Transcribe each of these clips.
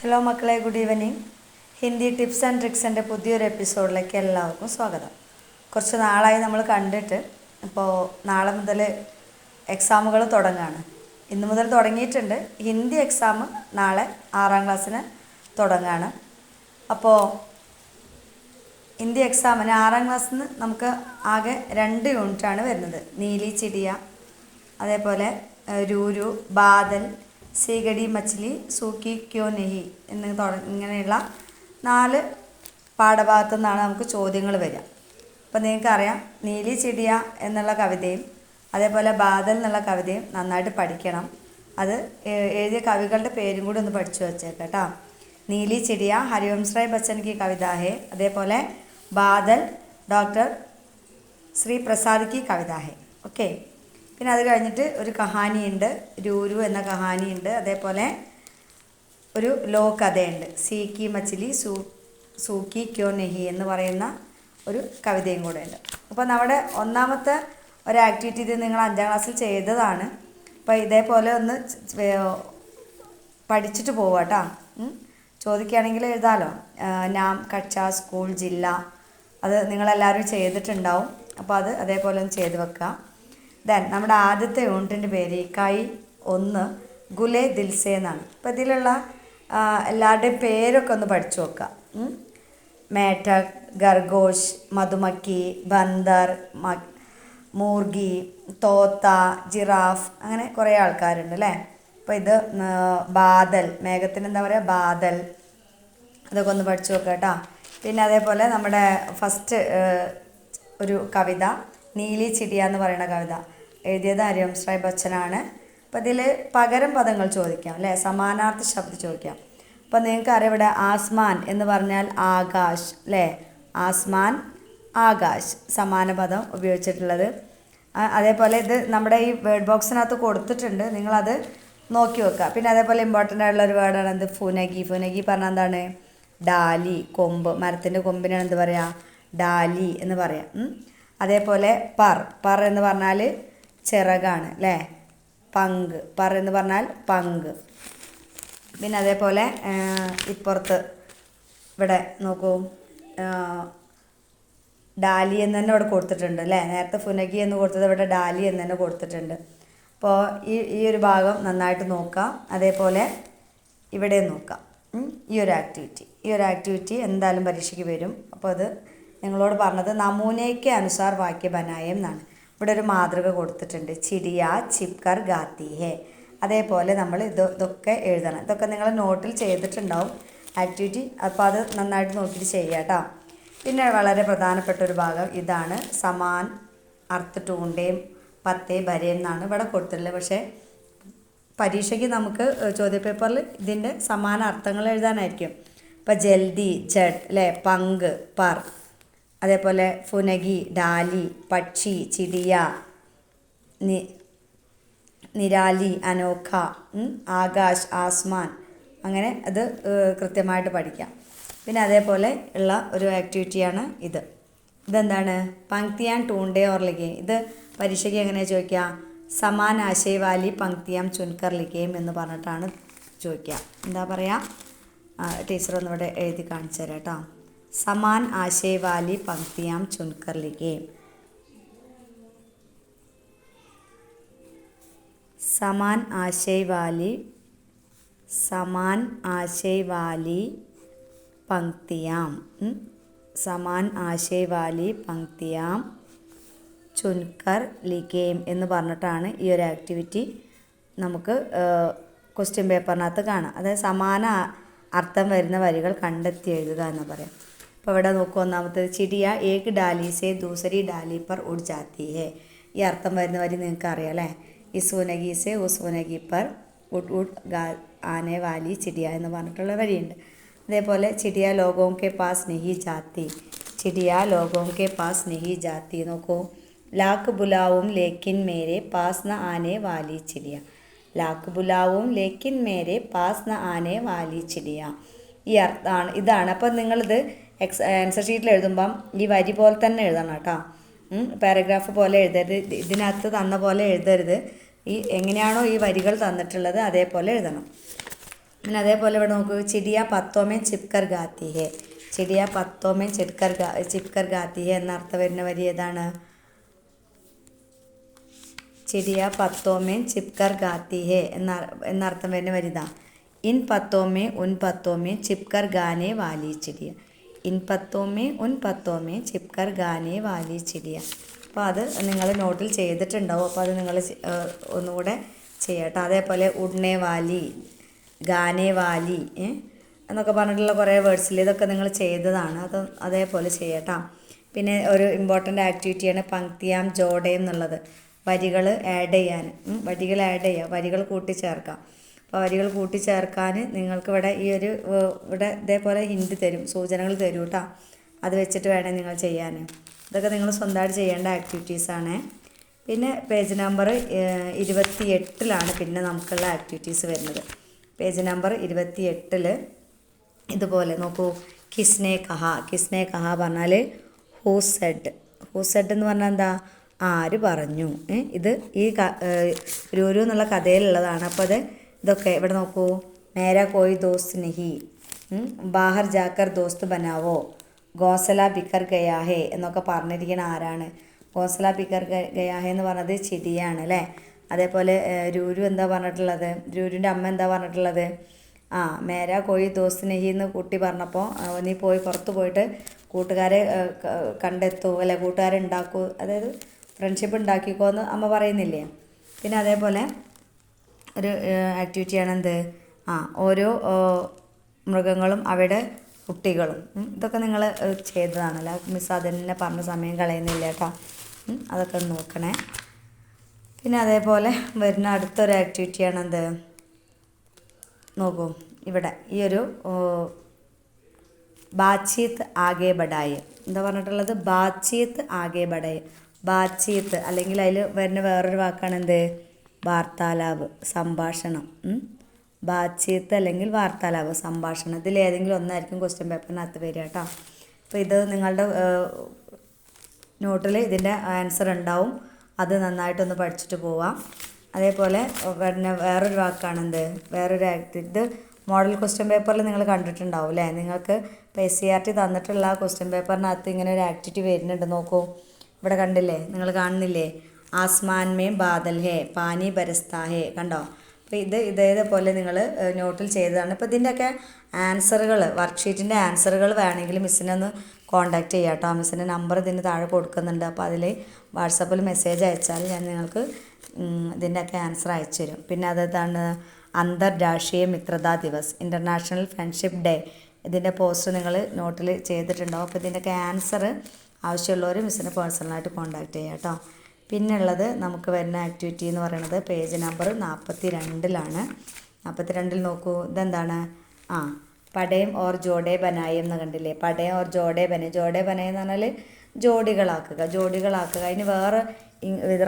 Hello മക്കളെ, good evening. Hindi tips and ട്രിക്സിൻ്റെ പുതിയൊരു എപ്പിസോഡിലേക്ക് എല്ലാവർക്കും സ്വാഗതം. കുറച്ച് നാളായി നമ്മൾ കണ്ടിട്ട്. ഇപ്പോൾ നാളെ മുതൽ എക്സാമുകൾ തുടങ്ങുകയാണ്. ഇന്ന് മുതൽ തുടങ്ങിയിട്ടുണ്ട്. ഹിന്ദി എക്സാം നാളെ 6ാം ക്ലാസ്സിന് തുടങ്ങുകയാണ്. അപ്പോൾ ഹിന്ദി എക്സാമിന് 6ാം ക്ലാസ്സിൽ നിന്ന് നമുക്ക് ആകെ 2 യൂണിറ്റാണ് വരുന്നത്. നീലി ചിടിയ, അതേപോലെ രൂരു, ബാദൽ, സീഗടി മച്ചിലി, സൂക്കി ക്യോ നെഹി ഇങ്ങനെയുള്ള 4 പാഠഭാഗത്തു നിന്നാണ് നമുക്ക് ചോദ്യങ്ങൾ വരിക. അപ്പോൾ നിങ്ങൾക്കറിയാം, നീലി ചിടിയ എന്നുള്ള കവിതയും അതേപോലെ ബാദൽ എന്നുള്ള കവിതയും നന്നായിട്ട് പഠിക്കണം. അത് എഴുതിയ കവികളുടെ പേരും കൂടി ഒന്ന് പഠിച്ചു വച്ചേക്കട്ടോ. നീലി ചിടിയ ഹരിവംശ് റായ് ബച്ചൻ की कविता है. അതേപോലെ ബാദൽ ഡോക്ടർ ശ്രീ പ്രസാദ് की कविता है. ഓക്കെ. പിന്നെ അത് കഴിഞ്ഞിട്ട് ഒരു കഹാനിയുണ്ട്, രൂരു എന്ന കഹാനിയുണ്ട്. അതേപോലെ ഒരു ലോ കഥയുണ്ട്, സീക്കി മച്ചിലി സൂക്കി ക്യോ നെഹി എന്ന് പറയുന്ന ഒരു കവിതയും കൂടെ ഉണ്ട്. അപ്പോൾ നമ്മുടെ ഒന്നാമത്തെ ഒരു ആക്ടിവിറ്റി ഇത് നിങ്ങൾ 5ാം ക്ലാസ്സിൽ ചെയ്തതാണ്. അപ്പോൾ ഇതേപോലെ ഒന്ന് പഠിച്ചിട്ട് പോവുക കേട്ടോ. ചോദിക്കുകയാണെങ്കിൽ എഴുതാമല്ലോ. നാം, കക്ഷ, സ്കൂൾ, ജില്ല, അത് നിങ്ങളെല്ലാവരും ചെയ്തിട്ടുണ്ടാവും. അപ്പോൾ അത് അതേപോലെ ഒന്ന് ചെയ്ത് വെക്കുക. ദെൻ നമ്മുടെ ആദ്യത്തെ യൂണിറ്റിൻ്റെ പേര് ഇക്കായി 1 ഗുലേ ദിൽസേ എന്നാണ്. അപ്പോൾ ഇതിലുള്ള എല്ലാവരുടെയും പേരൊക്കെ ഒന്ന് പഠിച്ചു വെക്കുക. മേഠക്, ഖർഗോഷ്, മധുമക്കി, ബന്ദർ, മൂർഗി, തോത്ത, ജിറാഫ്, അങ്ങനെ കുറേ ആൾക്കാരുണ്ട് അല്ലേ. അപ്പോൾ ഇത് ബാദൽ, മേഘത്തിന് എന്താ പറയുക, ബാദൽ, അതൊക്കെ ഒന്ന് പഠിച്ചു വെക്കുക കേട്ടോ. പിന്നെ അതേപോലെ നമ്മുടെ ഫസ്റ്റ് ഒരു കവിത നീലി ചിടിയ എന്ന് പറയുന്ന കവിത എഴുതിയത് ഹരിവംശ് റായ് ബച്ചനാണ്. അപ്പോൾ ഇതിൽ പകരം പദങ്ങൾ ചോദിക്കാം അല്ലേ, സമാനാർത്ഥ ശബ്ദം ചോദിക്കാം. അപ്പോൾ നിങ്ങൾക്കറിയാം, ഇവിടെ ആസ്മാൻ എന്ന് പറഞ്ഞാൽ ആകാശ് അല്ലേ. ആസ്മാൻ, ആകാശ്, സമാന പദം ഉപയോഗിച്ചിട്ടുള്ളത്. അതേപോലെ ഇത് നമ്മുടെ ഈ വേർഡ് ബോക്സിനകത്ത് കൊടുത്തിട്ടുണ്ട്, നിങ്ങളത് നോക്കി വെക്കുക. പിന്നെ അതേപോലെ ഇമ്പോർട്ടൻ്റ് ആയിട്ടുള്ള ഒരു വേർഡാണ് എന്ത്, ഫുനഗി. ഫുനഗി പറഞ്ഞാൽ എന്താണ്, ഡാലി, കൊമ്പ്, മരത്തിൻ്റെ കൊമ്പിനാണ് എന്ത് പറയുക, ഡാലി എന്ന് പറയാം. അതേപോലെ പർ എന്ന് പറഞ്ഞാൽ ചിറകാണ് അല്ലേ. പങ്ക്, പർ എന്ന് പറഞ്ഞാൽ പങ്ക്. പിന്നെ അതേപോലെ ഇപ്പുറത്ത് ഇവിടെ നോക്കൂ, ഡാലി എന്ന് തന്നെ ഇവിടെ കൊടുത്തിട്ടുണ്ട് അല്ലേ. നേരത്തെ ഫുനഗി എന്ന് കൊടുത്തത് ഇവിടെ ഡാലി എന്ന് തന്നെ കൊടുത്തിട്ടുണ്ട്. അപ്പോൾ ഈ ഒരു ഭാഗം നന്നായിട്ട് നോക്കാം. അതേപോലെ ഇവിടെ നോക്കാം. ഈ ഒരു ആക്ടിവിറ്റി എന്തായാലും പരീക്ഷയ്ക്ക് വരും. അപ്പോൾ അത് നിങ്ങളോട് പറഞ്ഞത് നമൂനയ്ക്ക് അനുസാർ വാക്യ ബനായം എന്നാണ്. ഇവിടെ ഒരു മാതൃക കൊടുത്തിട്ടുണ്ട്, ചിടിയ ചിപ്കർ ഗാത്തി ഹേ. അതേപോലെ നമ്മൾ ഇതൊക്കെ എഴുതണം. ഇതൊക്കെ നിങ്ങൾ നോട്ടിൽ ചെയ്തിട്ടുണ്ടാവും ആക്ടിവിറ്റി. അപ്പോൾ അത് നന്നായിട്ട് നോക്കിയിട്ട് ചെയ്യുക കേട്ടോ. പിന്നെ വളരെ പ്രധാനപ്പെട്ട ഒരു ഭാഗം ഇതാണ്, സമാൻ അർത്ഥ ടൂണ്ടേം പത്തേ ഭരേ എന്നാണ് ഇവിടെ കൊടുത്തിട്ടുള്ളത്. പക്ഷേ പരീക്ഷയ്ക്ക് നമുക്ക് ചോദ്യപേപ്പറിൽ ഇതിൻ്റെ സമാന അർത്ഥങ്ങൾ എഴുതാനായിരിക്കും. ഇപ്പോൾ ജൽദി, ജഡ് അല്ലേ, പങ്ക്, പർ, അതേപോലെ ഫുനഗി, ഡാലി, പക്ഷി, ചിടിയ, നിരാലി, അനോഖ, ആകാശ്, ആസ്മാൻ, അങ്ങനെ അത് കൃത്യമായിട്ട് പഠിക്കാം. പിന്നെ അതേപോലെ ഉള്ള ഒരു ആക്ടിവിറ്റിയാണ് ഇതെന്താണ്, പങ്ക്തിയാൻ ടൂണ്ടേ ഓർ ലിഖേ. ഇത് പരീക്ഷയ്ക്ക് എങ്ങനെയാണ് ചോദിക്കുക, സമാൻ ആശയവാലി പങ്ക്തിയാം ചുൻകർ ലിഖേം എന്ന് പറഞ്ഞിട്ടാണ് ചോദിക്കുക. എന്താ പറയുക, ടീച്ചർ ഒന്നിവിടെ എഴുതി കാണിച്ചു തരാം കേട്ടോ. സമാൻ ആശയവാലി പങ്ക്തിയാം ചുൻകർ ലിഖേം. സമാൻ ആശയവാലി പങ്ക്തിയാം ചുൻകർ ലിഖേം എന്ന് പറഞ്ഞിട്ടാണ് ഈ ഒരു ആക്ടിവിറ്റി നമുക്ക് ക്വസ്റ്റ്യൻ പേപ്പറിനകത്ത് കാണാം. അതായത് സമാന അർത്ഥം വരുന്ന വരികൾ കണ്ടെത്തി എഴുതുക എന്ന് പറയാം. അപ്പോൾ ഇവിടെ നോക്കുക, ഒന്നാമത്തേത് ചിടിയ ഏക് ഡാലി സേ ദൂസരി ഡാലി പർ ഉഡ് ജാത്തി ഹേ. ഈ അർത്ഥം വരുന്ന വരി നിങ്ങൾക്ക് അറിയാം അല്ലേ. ഈ സൂനഗി സേ ഉസ് സൂനഗി പർ ഉഡ് ആനെ വാലി ചിടിയ എന്ന് പറഞ്ഞിട്ടുള്ള വരിയുണ്ട്. അതേപോലെ ചിടിയ ലോഗോം കെ പാസ് നെഹി ജാത്തി. നോക്കൂ, ലാക്ക് ബുലാവും ലേക്കിൻ മേരെ പാസ് ന ആനെ വാലി ചിടിയ. ലാക്ക് ബുലാവും ലേക്കിൻ മേരെ പാസ് ന ആനെ വാലി ചിടിയ. ഈ ഇതാണ്. അപ്പോൾ നിങ്ങളിത് ആൻസർ ഷീറ്റിൽ എഴുതുമ്പം ഈ വരി പോലെ തന്നെ എഴുതണം കേട്ടോ. പാരഗ്രാഫ് പോലെ എഴുതരുത്, ഇതിനകത്ത് തന്ന പോലെ എഴുതരുത്. എങ്ങനെയാണോ ഈ വരികൾ തന്നിട്ടുള്ളത് അതേപോലെ എഴുതണം. പിന്നെ അതേപോലെ ഇവിടെ നോക്കൂ, ചിടിയ പത്തോമേ ചിപ്കർ ഗാത്തി ഹേ. ചിടിയ പത്തോമേ ചിപ്കർ ഗാത്തി ഹേ എന്ന അർത്ഥം വരുന്ന വരി ഏതാണ്? ചിടിയ പത്തോമേ ചിപ്കർ ഗാത്തി ഹേ എന്നർത്ഥം വരുന്ന വരിത. ഇൻ പത്തോമേ ഉൻ പത്തോമേ ചിപ്കർ ഗാനെ വാലി ചിടിയ. ഇൻ പത്തോമേ ഉൻ പത്തോമേ ചിപ്കർ ഗാനെ വാലി ചിടിയ. അപ്പോൾ അത് നിങ്ങൾ നോട്ടിൽ ചെയ്തിട്ടുണ്ടാവും. അപ്പോൾ അത് നിങ്ങൾ ഒന്നുകൂടെ ചെയ്യട്ടോ. അതേപോലെ ഉഡ്നെ വാലി, ഗാനെ വാലി എന്നൊക്കെ പറഞ്ഞിട്ടുള്ള കുറേ വേർഡ്സിൽ ഇതൊക്കെ നിങ്ങൾ ചെയ്തതാണ്. അത് അതേപോലെ ചെയ്യട്ടോ. പിന്നെ ഒരു ഇമ്പോർട്ടൻ്റ് ആക്ടിവിറ്റിയാണ് പങ്ക്തിയാം ജോഡയം എന്നുള്ളത്. വരികൾ ആഡ് ചെയ്യാൻ, വരികൾ ആഡ് ചെയ്യുക, വരികൾ കൂട്ടിച്ചേർക്കാം. അപ്പോൾ വരികൾ കൂട്ടിച്ചേർക്കാൻ നിങ്ങൾക്ക് ഇവിടെ ഇവിടെ ഇതേപോലെ ഹിൻഡ് തരും, സൂചനകൾ തരും കേട്ടോ. അത് വെച്ചിട്ട് വേണേൽ നിങ്ങൾ ചെയ്യാൻ. ഇതൊക്കെ നിങ്ങൾ സ്വന്തമായിട്ട് ചെയ്യേണ്ട ആക്ടിവിറ്റീസാണ്. പിന്നെ പേജ് നമ്പർ 28 പിന്നെ നമുക്കുള്ള ആക്ടിവിറ്റീസ് വരുന്നത്. പേജ് നമ്പർ 28 ഇതുപോലെ നോക്കൂ. കിസ്നെ കഹ. കിസ്നെ കഹ പറഞ്ഞാൽ ഹൂ സെഡ്. ഹൂ സെഡ് എന്ന് പറഞ്ഞാൽ എന്താ? ആര് പറഞ്ഞു. ഇത് ഈ രൂരു എന്നുള്ള കഥയിലുള്ളതാണ്. അപ്പോൾ ഇതൊക്കെ ഇവിടെ നോക്കൂ. മേരാ കോയി ദോസ്ത് നഹി, ബാഹർ ജാക്കർ ദോസ്ത് ബനാവോ, ഗോസല ബിക്കർ ഗയാഹേ എന്നൊക്കെ പറഞ്ഞിരിക്കുന്ന ആരാണ്? ഗോസല ബിക്കർ ഗയാഹേ എന്ന് പറഞ്ഞത് ചിടിയാണ് അല്ലേ. അതേപോലെ രൂരു എന്താ പറഞ്ഞിട്ടുള്ളത്? രൂരുവിൻ്റെ അമ്മ എന്താ പറഞ്ഞിട്ടുള്ളത്? മേരാ കോയി ദോസ്ത് നഹി എന്ന് കുട്ടി പറഞ്ഞപ്പോൾ നീ പോയി പുറത്ത് പോയിട്ട് കൂട്ടുകാരെ കണ്ടെത്തൂ, അല്ലെ കൂട്ടുകാരെ ഉണ്ടാക്കൂ, അതായത് ഫ്രണ്ട്ഷിപ്പ് ഉണ്ടാക്കിക്കോ എന്ന് അമ്മ പറയുന്നില്ലേ. പിന്നെ അതേപോലെ ഒരു ആക്ടിവിറ്റിയാണ് എന്ത്? ഓരോ മൃഗങ്ങളും അവിടെ കുട്ടികളും. ഇതൊക്കെ നിങ്ങൾ ചെയ്തതാണല്ലോ. മിസ് അതന്നെ പറഞ്ഞ സമയം കളയുന്നില്ല കേട്ടോ. അതൊക്കെ നോക്കണേ. പിന്നെ അതേപോലെ വരുന്ന അടുത്തൊരു ആക്ടിവിറ്റിയാണ് എന്ത്? നോക്കൂ ഇവിടെ ഈ ഒരു ബാച്ചീത്ത് ആകെ ബഡായി എന്താ പറഞ്ഞിട്ടുള്ളത്? ബാച്ചീത്ത് ആകെ ബഡായി. ബാച്ചീത്ത് അല്ലെങ്കിൽ അതിൽ വരുന്ന വേറൊരു വാക്കാണ് എന്ത്? വാർത്താലാപ്, സംഭാഷണം. ബാച്ചീത്ത് അല്ലെങ്കിൽ വാർത്താലാപ്, സംഭാഷണം. ഇതിലേതെങ്കിലും ഒന്നായിരിക്കും ക്വസ്റ്റ്യൻ പേപ്പറിനകത്ത് വരിക കേട്ടോ. അപ്പോൾ ഇത് നിങ്ങളുടെ നോട്ടിൽ ഇതിൻ്റെ ആൻസർ ഉണ്ടാവും. അത് നന്നായിട്ടൊന്ന് പഠിച്ചിട്ട് പോവാം. അതേപോലെ വരുന്ന വേറൊരു വാക്കാണ് എന്ത്? വേറൊരു ഇത് മോഡൽ ക്വസ്റ്റ്യൻ പേപ്പറിൽ നിങ്ങൾ കണ്ടിട്ടുണ്ടാവും അല്ലേ. നിങ്ങൾക്ക് ഇപ്പോൾ SCERT തന്നിട്ടുള്ള ക്വസ്റ്റ്യൻ പേപ്പറിനകത്ത് ഇങ്ങനെ ഒരു ആക്ടിവിറ്റി വരുന്നുണ്ട്. നോക്കൂ ഇവിടെ കണ്ടില്ലേ, നിങ്ങൾ കാണുന്നില്ലേ? ആസ്മാൻ മേ ബാദൽ ഹേ പാനി ബരസ്താ ഹേ. കണ്ടോ? അപ്പോൾ ഇതേപോലെ നിങ്ങൾ നോട്ടിൽ ചെയ്തതാണ്. ഇപ്പോൾ ഇതിൻ്റെയൊക്കെ ആൻസറുകൾ, വർക്ക്ഷീറ്റിൻ്റെ ആൻസറുകൾ വേണമെങ്കിൽ മിസ്സിനെ ഒന്ന് കോൺടാക്റ്റ് ചെയ്യാം കേട്ടോ. മിസ്സിൻ്റെ നമ്പർ ഇതിന് താഴെ കൊടുക്കുന്നുണ്ട്. അപ്പോൾ അതിൽ വാട്സാപ്പിൽ മെസ്സേജ് അയച്ചാൽ ഞാൻ നിങ്ങൾക്ക് ഇതിൻ്റെയൊക്കെ ആൻസർ അയച്ചു തരും. പിന്നെ അതാണ് അന്തർരാഷ്ട്രീയ മിത്രതാ ദിവസ്, ഇൻ്റർനാഷണൽ ഫ്രണ്ട്ഷിപ്പ് ഡേ. ഇതിൻ്റെ പോസ്റ്റർ നിങ്ങൾ നോട്ടിൽ ചെയ്തിട്ടുണ്ടാവും. അപ്പോൾ ഇതിൻ്റെയൊക്കെ ആൻസർ ആവശ്യമുള്ളവർ മിസ്സിനെ പേഴ്സണലായിട്ട് കോൺടാക്റ്റ് ചെയ്യാം കേട്ടോ. പിന്നുള്ളത് നമുക്ക് വരുന്ന ആക്ടിവിറ്റി എന്ന് പറയുന്നത് പേജ് നമ്പർ 42 42 നോക്കൂ. ഇതെന്താണ്? പടയം ഓർ ജോഡേ ബനായി എന്ന് കണ്ടില്ലേ? പടയം ഓർ ജോഡേ ബനായി. ജോഡേ ബനായി എന്ന് പറഞ്ഞാൽ ജോഡികളാക്കുക. അതിന് വേറെ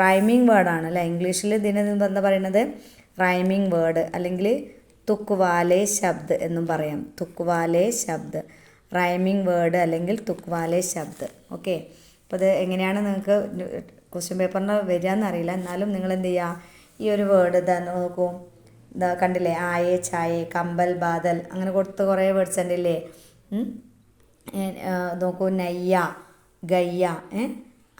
റൈമിങ് വേർഡാണ് അല്ലേ. ഇംഗ്ലീഷിൽ ഇതിന് എന്താ പറയുന്നത്? റൈമിങ് വേർഡ് അല്ലെങ്കിൽ തുക്വാലെ ശബ്ദ് എന്നും പറയാം. തുക്വാലെ ശബ്ദ്, റൈമിങ് വേർഡ് അല്ലെങ്കിൽ തുക്വാലെ ശബ്ദ്. ഓക്കെ. അപ്പോൾ ഇത് എങ്ങനെയാണ് നിങ്ങൾക്ക് ക്വസ്റ്റ്യൻ പേപ്പറിന് വരിക എന്നറിയില്ല. എന്നാലും നിങ്ങൾ എന്ത് ചെയ്യുക? ഈ ഒരു വേർഡ് ഇതാ നോക്കൂ. ഇതാ കണ്ടില്ലേ? ആയേ, ചായേ, കമ്പൽ, ബാദൽ, അങ്ങനെ കൊടുത്ത് കുറേ വേർഡ്സ് ഉണ്ടല്ലേ. നോക്കൂ, നയ്യ, ഗയ്യ,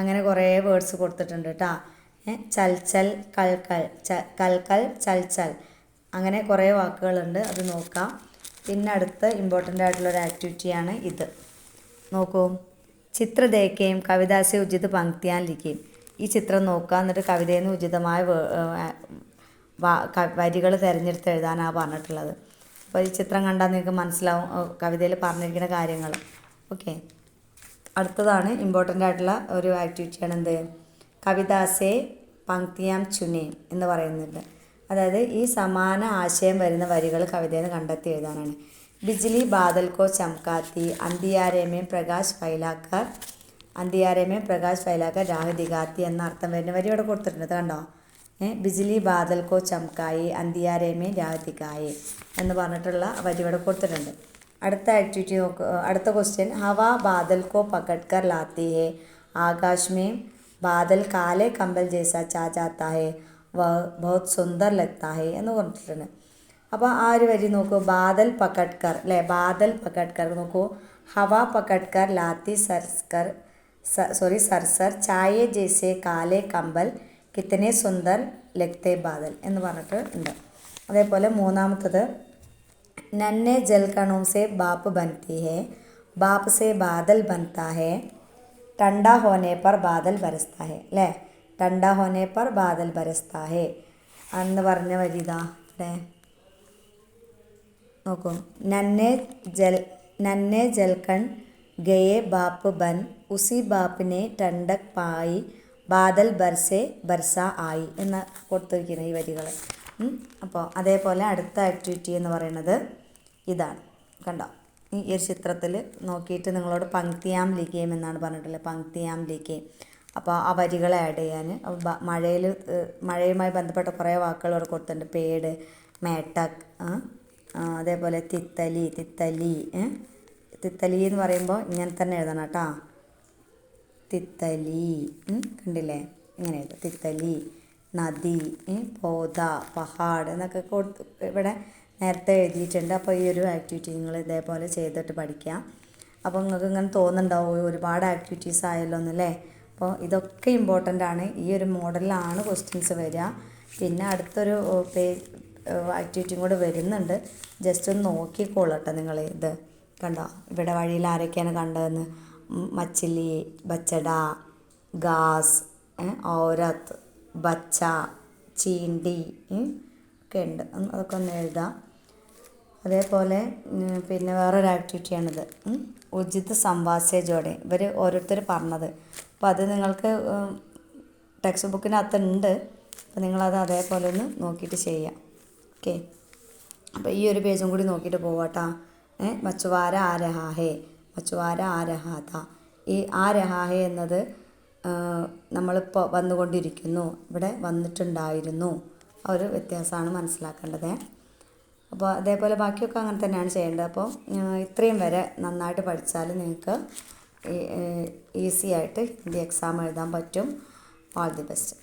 അങ്ങനെ കുറേ വേർഡ്സ് കൊടുത്തിട്ടുണ്ട് കേട്ടോ. ചൽച്ചൽ, കൽക്കൽ, ചൽച്ചൽ, അങ്ങനെ കുറേ വാക്കുകളുണ്ട്. അത് നോക്കാം. പിന്നെ അടുത്ത് ഇമ്പോർട്ടൻ്റ് ആയിട്ടുള്ളൊരു ആക്ടിവിറ്റിയാണ് ഇത്. നോക്കൂ. ചിത്ര ദേക്കുകയും കവിതാസെ ഉചിത പങ്ക്തിയാൻ ലിഖിയും. ഈ ചിത്രം നോക്കുക, എന്നിട്ട് കവിതയിൽ നിന്ന് ഉചിതമായ വരികൾ തിരഞ്ഞെടുത്ത് എഴുതാനാണ് പറഞ്ഞിട്ടുള്ളത്. അപ്പോൾ ഈ ചിത്രം കണ്ടാൽ നിങ്ങൾക്ക് മനസ്സിലാവും കവിതയിൽ പറഞ്ഞിരിക്കുന്ന കാര്യങ്ങൾ. ഓക്കെ. അടുത്തതാണ് ഇമ്പോർട്ടൻ്റ് ആയിട്ടുള്ള ഒരു ആക്ടിവിറ്റിയാണ് എന്ത്? കവിതാസെ പങ്ക്തിയാം ചുനെ എന്ന് പറയുന്നുണ്ട്. അതായത് ഈ സമാന ആശയം വരുന്ന വരികൾ കവിതയിൽ നിന്ന് കണ്ടെത്തി എഴുതാനാണ്. ബിജ്ലി ബാദൽ കോ ചമക്കാത്തി, അന്തിയാരെ മേ പ്രകാശ് ഫൈലാക്കർ രാഹ് ദിഖാത്തി എന്ന അർത്ഥം വരുന്ന വരി ഇവിടെ കൊടുത്തിട്ടുണ്ട്. കണ്ടോ? ബിജ്ലി ബാദൽ കോ ചമക്കായി, അന്തിയാരെ മേ രാഹ് ദിഖായി എന്ന് പറഞ്ഞിട്ടുള്ള വരി ഇവിടെ കൊടുത്തിട്ടുണ്ട്. അടുത്ത ആക്ടിവിറ്റി നോക്കുക. അടുത്ത ക്വസ്റ്റ്യൻ, ഹവാ ബാദൽ കോ പകഡ് കർ ലാത്തി ഹേ, ആകാശ് മേ ബാദൽ കാലെ കമ്പൽ ജൈസാ ചാ ജാത്താ ഹേ, വ ബഹുത് സുന്ദർ ലഗ്താ ഹേ എന്ന് പറഞ്ഞിട്ടുണ്ട്. അപ്പോൾ ആ ഒരു വരി നോക്കൂ, ബാദൽ പക്കട്കർ അല്ലേ, ബാദൽ പക്കട്കർ നോക്കൂ, ഹവ പക്കട്കർ ലാത്തി സർസ്കർ സർസർ ചായ ജैसे കാലെ കമ്പൽ കിത്തനെ സുന്ദർ ലഗ്തേ ബാദൽ എന്ന് പറഞ്ഞിട്ട് ഉണ്ട്. അതേപോലെ മൂന്നാമത്തത് നന്നെ ജൽകണോं से बाप बनती है, बाप से बादल बनता है, ठंडा होने पर बादल बरसता है അല്ലേ, ठंडा होने पर बादल बरसता है എന്ന് പറഞ്ഞ വരി ഇതാ അല്ലേ നോക്കൂ, നന്നെ ജൽക്കൺ ഗയെ ബാപ്പ് ബൻ ഉസി ബാപ്പിനെ ടണ്ടക് പായി ബാദൽ ബർസെ ബർസ ആയി എന്ന് കൊടുത്തിരിക്കുന്ന ഈ വരികൾ. അപ്പോൾ അതേപോലെ അടുത്ത ആക്ടിവിറ്റി എന്ന് പറയുന്നത് ഇതാണ്, കണ്ടോ ഈ ഒരു ചിത്രത്തിൽ നോക്കിയിട്ട് നിങ്ങളോട് പങ്ക്തിയാം ലിഖേം എന്നാണ് പറഞ്ഞിട്ടുള്ളത്, പങ്ക്തിയാം ലിഖേം. അപ്പോൾ ആ വരികളെ ആഡ് ചെയ്യാൻ മഴയുമായി ബന്ധപ്പെട്ട കുറേ വാക്കുകൾ ഇവിടെ കൊടുത്തിട്ടുണ്ട്, പേട്, മേട്ടക്, അതേപോലെ തിത്തലി തിത്തലി എന്ന് പറയുമ്പോൾ ഇങ്ങനെ തന്നെ എഴുതണം കേട്ടോ, തിത്തലി കണ്ടില്ലേ ഇങ്ങനെ എഴുതും, തിത്തലി, നദി, പോത, പഹാഡ് എന്നൊക്കെ ഇവിടെ നേരത്തെ എഴുതിയിട്ടുണ്ട്. അപ്പോൾ ഈ ഒരു ആക്ടിവിറ്റി നിങ്ങൾ ഇതേപോലെ ചെയ്തിട്ട് പഠിക്കുക. അപ്പോൾ നിങ്ങൾക്ക് ഇങ്ങനെ തോന്നുന്നുണ്ടാവും ഒരുപാട് ആക്ടിവിറ്റീസ് ആയല്ലോ എന്നല്ലേ. അപ്പോൾ ഇതൊക്കെ ഇമ്പോർട്ടൻ്റ് ആണ്, ഈ ഒരു മോഡലിലാണ് ക്വസ്റ്റ്യൻസ് വരിക. പിന്നെ അടുത്തൊരു ആക്ടിവിറ്റിയും കൂടെ വരുന്നുണ്ട്, ജസ്റ്റ് ഒന്ന് നോക്കിക്കോളട്ടെ നിങ്ങൾ. ഇത് കണ്ടോ ഇവിടെ വഴിയിൽ ആരൊക്കെയാണ് കണ്ടതെന്ന്, മച്ചിലി, ബച്ചട, ഗാസ്, ഔരത്ത്, ബച്ച, ചീണ്ടി ഒക്കെ ഉണ്ട്, അതൊക്കെ ഒന്ന് എഴുതാം. അതേപോലെ പിന്നെ വേറൊരു ആക്ടിവിറ്റിയാണിത്, ഉചിത് സംവാസേ ജോഡെ, ഇവർ ഓരോരുത്തർ പറഞ്ഞത്. അപ്പോൾ അത് നിങ്ങൾക്ക് ടെക്സ്റ്റ് ബുക്കിനകത്തുണ്ട്, അപ്പോൾ നിങ്ങളത് അതേപോലെ ഒന്ന് നോക്കിയിട്ട് ചെയ്യാം. ഓക്കെ, അപ്പോൾ ഈ ഒരു പേജും കൂടി നോക്കിയിട്ട് പോവാട്ടാ. മച്ചുവാര ആ രഹാഹേ, മച്ചുവാര ആ രഹാത, ഈ ആ രഹാഹേ എന്നത് നമ്മളിപ്പോൾ വന്നുകൊണ്ടിരിക്കുന്നു, ഇവിടെ വന്നിട്ടുണ്ടായിരുന്നു, ആ ഒരു വ്യത്യാസമാണ് മനസ്സിലാക്കേണ്ടത്. അപ്പോൾ അതേപോലെ ബാക്കിയൊക്കെ അങ്ങനെ തന്നെയാണ് ചെയ്യേണ്ടത്. അപ്പോൾ ഇത്രയും വരെ നന്നായിട്ട് പഠിച്ചാൽ നിങ്ങൾക്ക് ഈസി ആയിട്ട് ഹിന്ദി എക്സാം എഴുതാൻ പറ്റും. All the best.